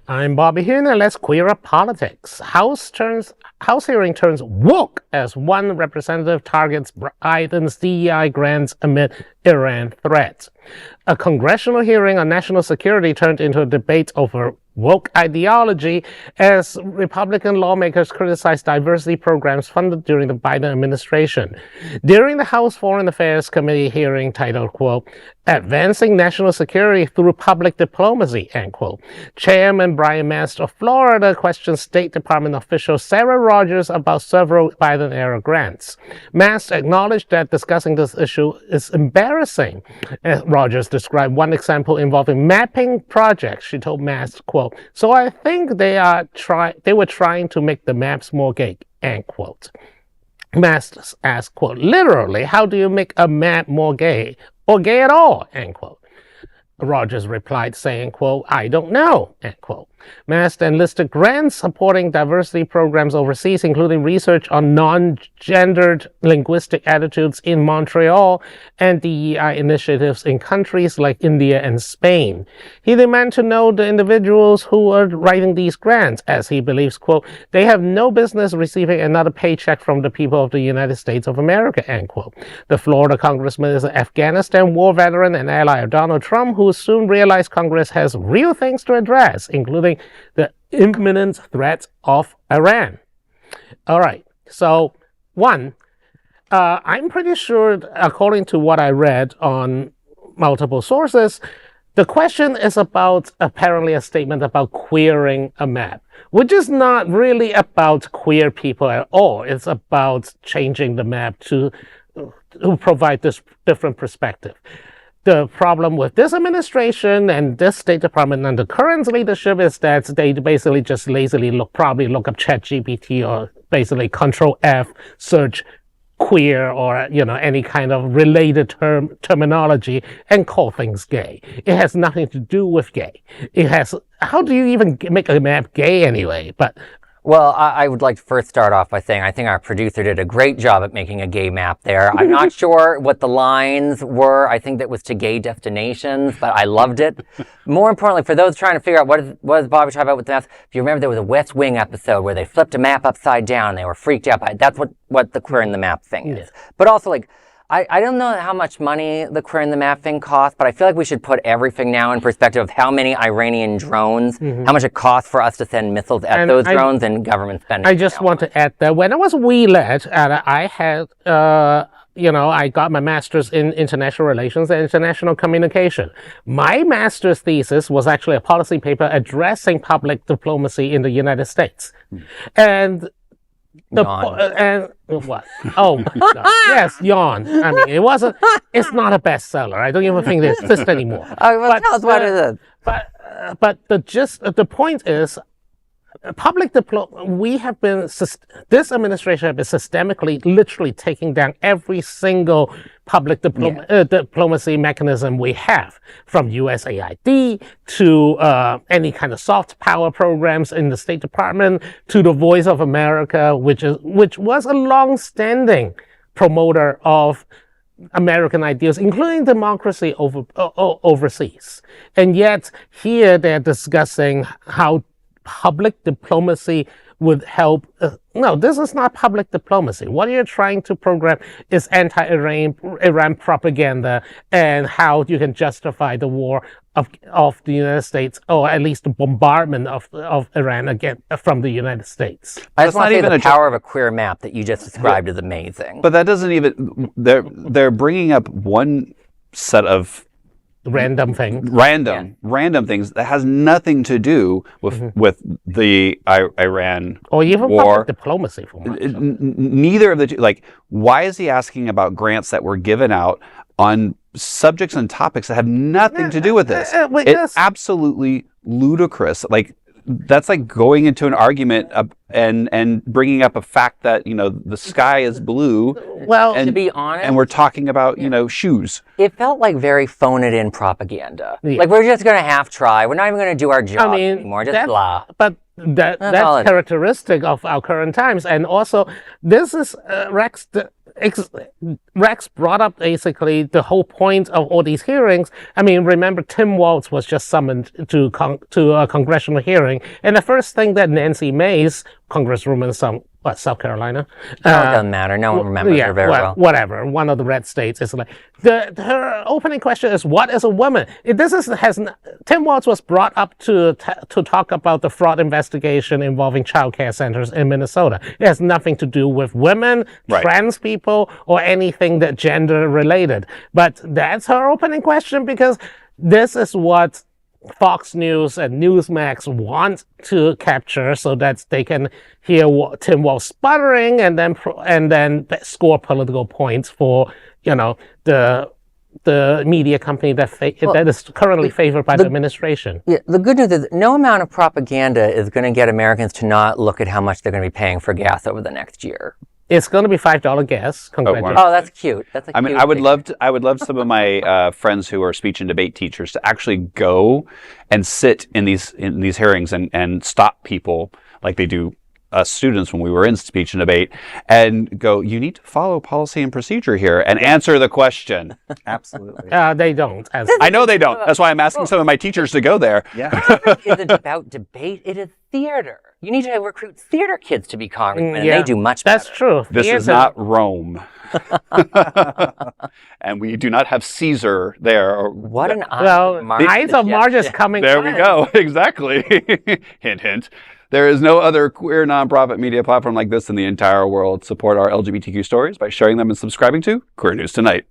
I'm Bobby Hune, and let's queer up politics. House hearing turns woke as one representative targets Biden's DEI grants amid Iran threats. A congressional hearing on national security turned into a debate over woke ideology as Republican lawmakers criticized diversity programs funded during the Biden administration. During the House Foreign Affairs Committee hearing titled, quote, Advancing National Security Through Public Diplomacy, end quote, Chairman Brian Mast of Florida questioned State Department official Sarah Rogers about several Biden-era grants. Mast acknowledged that discussing this issue is embarrassing. Rogers described one example involving mapping projects. She told Mast, quote, so I think they were trying to make the maps more gay, end quote. Mast asked, quote, literally, how do you make a map more gay or gay at all, end quote. Rogers replied saying, quote, I don't know, end quote. Mast enlisted grants supporting diversity programs overseas, including research on non-gendered linguistic attitudes in Montreal and DEI initiatives in countries like India and Spain. He demanded to know the individuals who are writing these grants, as he believes, quote, they have no business receiving another paycheck from the people of the United States of America, end quote. The Florida congressman is an Afghanistan war veteran and ally of Donald Trump, who soon realized Congress has real things to address, including the imminent threat of Iran. All right, so I'm pretty sure, according to what I read on multiple sources, the question is about apparently a statement about queering a map, which is not really about queer people at all. It's about changing the map to provide this different perspective. The problem with this administration and this State Department under current leadership is that they basically just lazily probably look up ChatGPT or basically Control F, search queer or, any kind of related terminology and call things gay. It has nothing to do with gay. How do you even make a map gay anyway? Well, I would like to first start off by saying I think our producer did a great job at making a gay map there. I'm not sure what the lines were. I think that was to gay destinations, but I loved it. More importantly, for those trying to figure out what is Bobby talking about with the maps, if you remember, there was a West Wing episode where they flipped a map upside down and they were freaked out by it. That's what the queering the map thing is. Yeah. But also, I don't know how much money the queering the map thing costs, but I feel like we should put everything now in perspective of how many Iranian drones, how much it costs for us to send missiles at those drones and government spending. I just want to add that when I was a wee lad, I had, I got my master's in international relations and international communication. My master's thesis was actually a policy paper addressing public diplomacy in the United States. And and what? Oh my God! Yes, yawn. I mean, it's not a bestseller. I don't even think it exists anymore. Oh, well, tell us what it is. But the point is, public this administration has been systemically, literally taking down every single public diplomacy mechanism we have, from USAID to any kind of soft power programs in the State Department to the Voice of America, which was a long-standing promoter of American ideals, including democracy overseas. And yet here they're discussing how public diplomacy would help. No, this is not public diplomacy. What you're trying to program is anti-Iran propaganda and how you can justify the war of the United States, or at least the bombardment of Iran again from the United States. I just want to say the power of a queer map that you just described is amazing. But that doesn't even. They're bringing up one set of random things that has nothing to do with the Iran or even war. Public diplomacy. Neither of the two. Why is he asking about grants that were given out on subjects and topics that have nothing to do with this? It's absolutely ludicrous. That's like going into an argument and bringing up a fact that, the sky is blue. Well, to be honest. And we're talking about, shoes. It felt like very phone-it-in propaganda. Yeah. We're just going to half-try. We're not even going to do our job anymore. Just blah. But that's characteristic of our current times. And also, this is, Rex, Rex brought up basically the whole point of all these hearings. I mean, remember Tim Walz was just summoned to a congressional hearing, and the first thing that Nancy Mace, Congresswoman South Carolina. It doesn't matter. No one remembers her very well. Whatever. One of the red states is like her opening question is, "What is a woman?" Tim Walz was brought up to talk about the fraud investigation involving child care centers in Minnesota. It has nothing to do with women, trans people, or anything that gender related. But that's her opening question because this is what Fox News and Newsmax want to capture so that they can hear Tim Walz sputtering and then score political points for the media company that is currently favored by the administration. Yeah, the good news is no amount of propaganda is going to get Americans to not look at how much they're going to be paying for gas over the next year. It's going to be $5 gas. Congratulations. Oh, that's cute. That's a cute I would love some of my friends who are speech and debate teachers to actually go and sit in these hearings and stop people like they do us students when we were in speech and debate and go, you need to follow policy and procedure here and answer the question. Absolutely. They don't. I know they don't. That's why I'm asking some of my teachers to go there. Yeah. It isn't about debate. It is theater. You need to recruit theater kids to be congressmen, and they do much better. That's true. This is not Rome. And we do not have Caesar there. What an Ides of March is coming. There we go. Exactly. Hint, hint. There is no other queer nonprofit media platform like this in the entire world. Support our LGBTQ stories by sharing them and subscribing to Queer News Tonight.